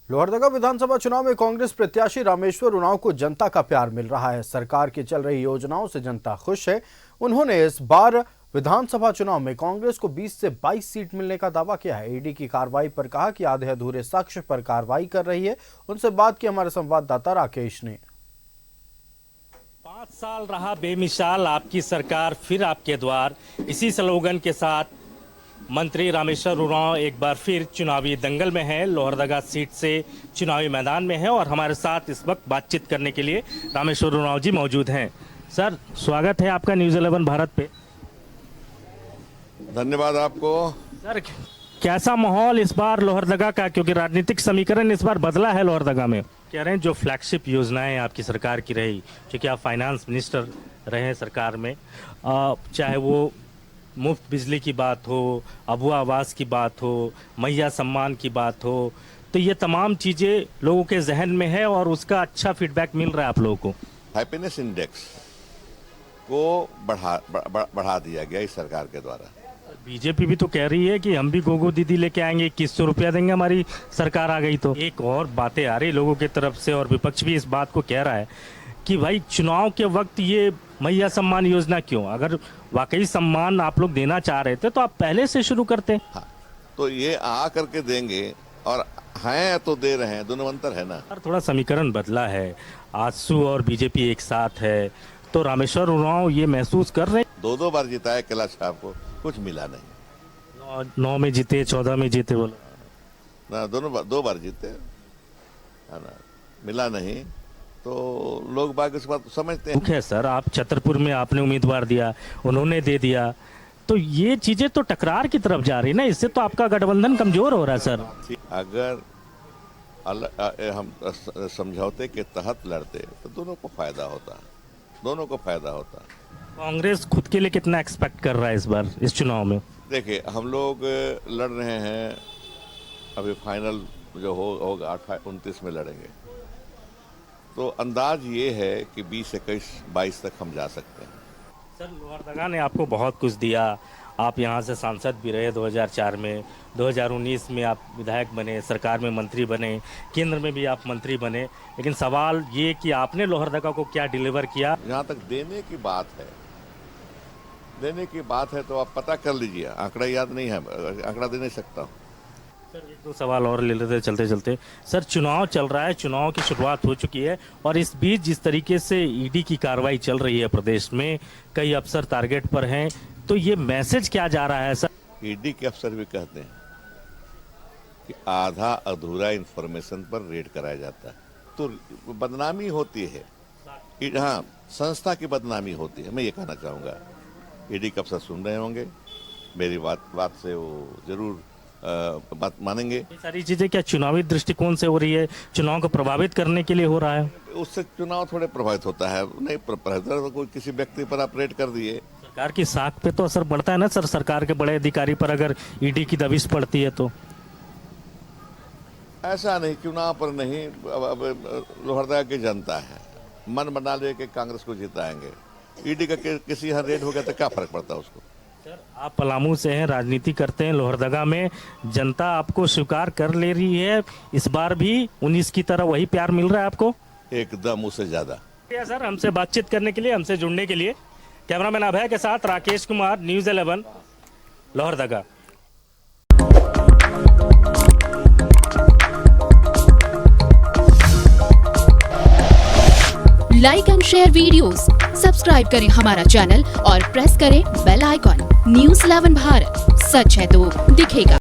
लोहरदगा विधानसभा चुनाव में कांग्रेस प्रत्याशी रामेश्वर उरांव को जनता का प्यार मिल रहा है। सरकार की चल रही योजनाओं से जनता खुश है। उन्होंने इस बार विधानसभा चुनाव में कांग्रेस को 20 से 22 सीट मिलने का दावा किया है। ईडी की कार्रवाई पर कहा कि आधे अधूरे साक्ष्य पर कार्रवाई कर रही है। उनसे बात की हमारे संवाददाता राकेश ने। 5 साल रहा बेमिसाल आपकी सरकार फिर आपके द्वार, इसी स्लोगन के साथ मंत्री रामेश्वर उरांव एक बार फिर चुनावी दंगल में है। लोहरदगा सीट से चुनावी मैदान में है और हमारे साथ इस वक्त बातचीत करने के लिए रामेश्वर उरांव जी मौजूद हैं। सर, स्वागत है आपका न्यूज़ 11 भारत पे। धन्यवाद आपको। सर, कैसा माहौल इस बार लोहरदगा का, क्योंकि राजनीतिक समीकरण इस बार बदला है लोहरदगा में। कह रहे हैं जो फ्लैगशिप योजनाएं आपकी सरकार की रही, क्योंकि आप फाइनेंस मिनिस्टर रहे हैं सरकार में, चाहे वो मुफ्त बिजली की बात हो, अबुआ आवास की बात हो, मैया सम्मान की बात हो, तो ये तमाम चीज़ें लोगों के जहन में है और उसका अच्छा फीडबैक मिल रहा है आप लोगों को। हैप्पीनेस इंडेक्स को बढ़ा दिया गया इस सरकार के द्वारा। बीजेपी भी तो कह रही है कि हम भी गोगो दीदी लेके आएंगे, 2100 रुपया देंगे हमारी सरकार आ गई तो। एक और बातें आ रही लोगों की तरफ से और विपक्ष भी इस बात को कह रहा है कि भाई चुनाव के वक्त ये मैया सम्मान योजना क्यों? अगर वाकई सम्मान आप लोग देना चाह रहे थे तो आप पहले से शुरू करते। हाँ, तो ये आ करके देंगे और हैं तो दे रहे हैं, दोनों अंतर है ना। थोड़ा समीकरण बदला है, आजसू और बीजेपी एक साथ है, तो रामेश्वर उरांव ये महसूस कर रहे हैं। 2 बार जिताया कैलाश साहब को, कुछ मिला नहीं। 9 में जीते, 14 में जीते, बोलो ना, 2 बार जीते है ना, मिला नहीं तो लोग बाग इस बात समझते हैं। है सर, आप छतरपुर में आपने उम्मीदवार दिया, उन्होंने दे दिया, तो ये चीजें तो टकरार की तरफ जा रही ना, इससे तो आपका गठबंधन कमजोर हो रहा है सर। अगर हम समझौते के तहत लड़ते तो दोनों को फायदा होता। कांग्रेस खुद के लिए कितना एक्सपेक्ट कर रहा है इस बार इस चुनाव में? देखिए, हम लोग लड़ रहे हैं, अभी फाइनल जो होगा 28-29 में लड़ेंगे, तो अंदाज ये है कि 20, 21, 22 तक हम जा सकते हैं। सर, लोहरदगा ने आपको बहुत कुछ दिया, आप यहाँ से सांसद भी रहे 2004 में, 2019 में आप विधायक बने, सरकार में मंत्री बने, केंद्र में भी आप मंत्री बने, लेकिन सवाल ये कि आपने लोहरदगा को क्या डिलीवर किया? जहाँ तक देने की बात है तो आप पता कर लीजिए, आंकड़ा याद नहीं है, आंकड़ा दे नहीं सकता हूँ। सर, 1-2 सवाल और ले लेते चलते चलते। सर, चुनाव चल रहा है, चुनाव की शुरुआत हो चुकी है और इस बीच जिस तरीके से ईडी की कार्रवाई चल रही है प्रदेश में, कई अफसर टारगेट पर हैं, तो ये मैसेज क्या जा रहा है सर? ईडी के अफसर भी कहते हैं कि आधा अधूरा इंफॉर्मेशन पर रेड कराया जाता है, तो बदनामी होती है। हाँ, संस्था की बदनामी होती है। मैं ये कहना चाहूँगा, ईडी के अफसर सुन रहे होंगे, मेरी बात से वो जरूर बात मानेंगे। ये सारी चीजें क्या चुनावी दृष्टिकोण से हो रही है, चुनाव को प्रभावित करने के लिए हो रहा है? उससे चुनाव थोड़े प्रभावित होता है। नहीं प्रभावित, तो कोई किसी व्यक्ति पर आप रेड कर दिए, सरकार की साख पे तो असर पड़ता है ना सर। सरकार के बड़े अधिकारी पर अगर ईडी की दबिश पड़ती है तो ऐसा नहीं, चुनाव पर नहीं। अब लोहरदगा की जनता है, मन बना ले के कांग्रेस को जिताएंगे। ईडी का किसी यहाँ रेड हो गया तो क्या फर्क पड़ता है उसको? सर, आप पलामू से हैं, राजनीति करते हैं, लोहरदगा में जनता आपको स्वीकार कर ले रही है। इस बार भी 19 की तरह वही प्यार मिल रहा है आपको? एकदम, उससे ज्यादा। सर, हमसे बातचीत करने के लिए, हमसे जुड़ने के लिए कैमरामैन अभय के साथ Rakesh Kumar, news 11 Lohardaga. Like and share videos, subscribe करें हमारा चैनल और प्रेस करें बेल आइकॉन। न्यूज़ 11 भारत, सच है तो दिखेगा।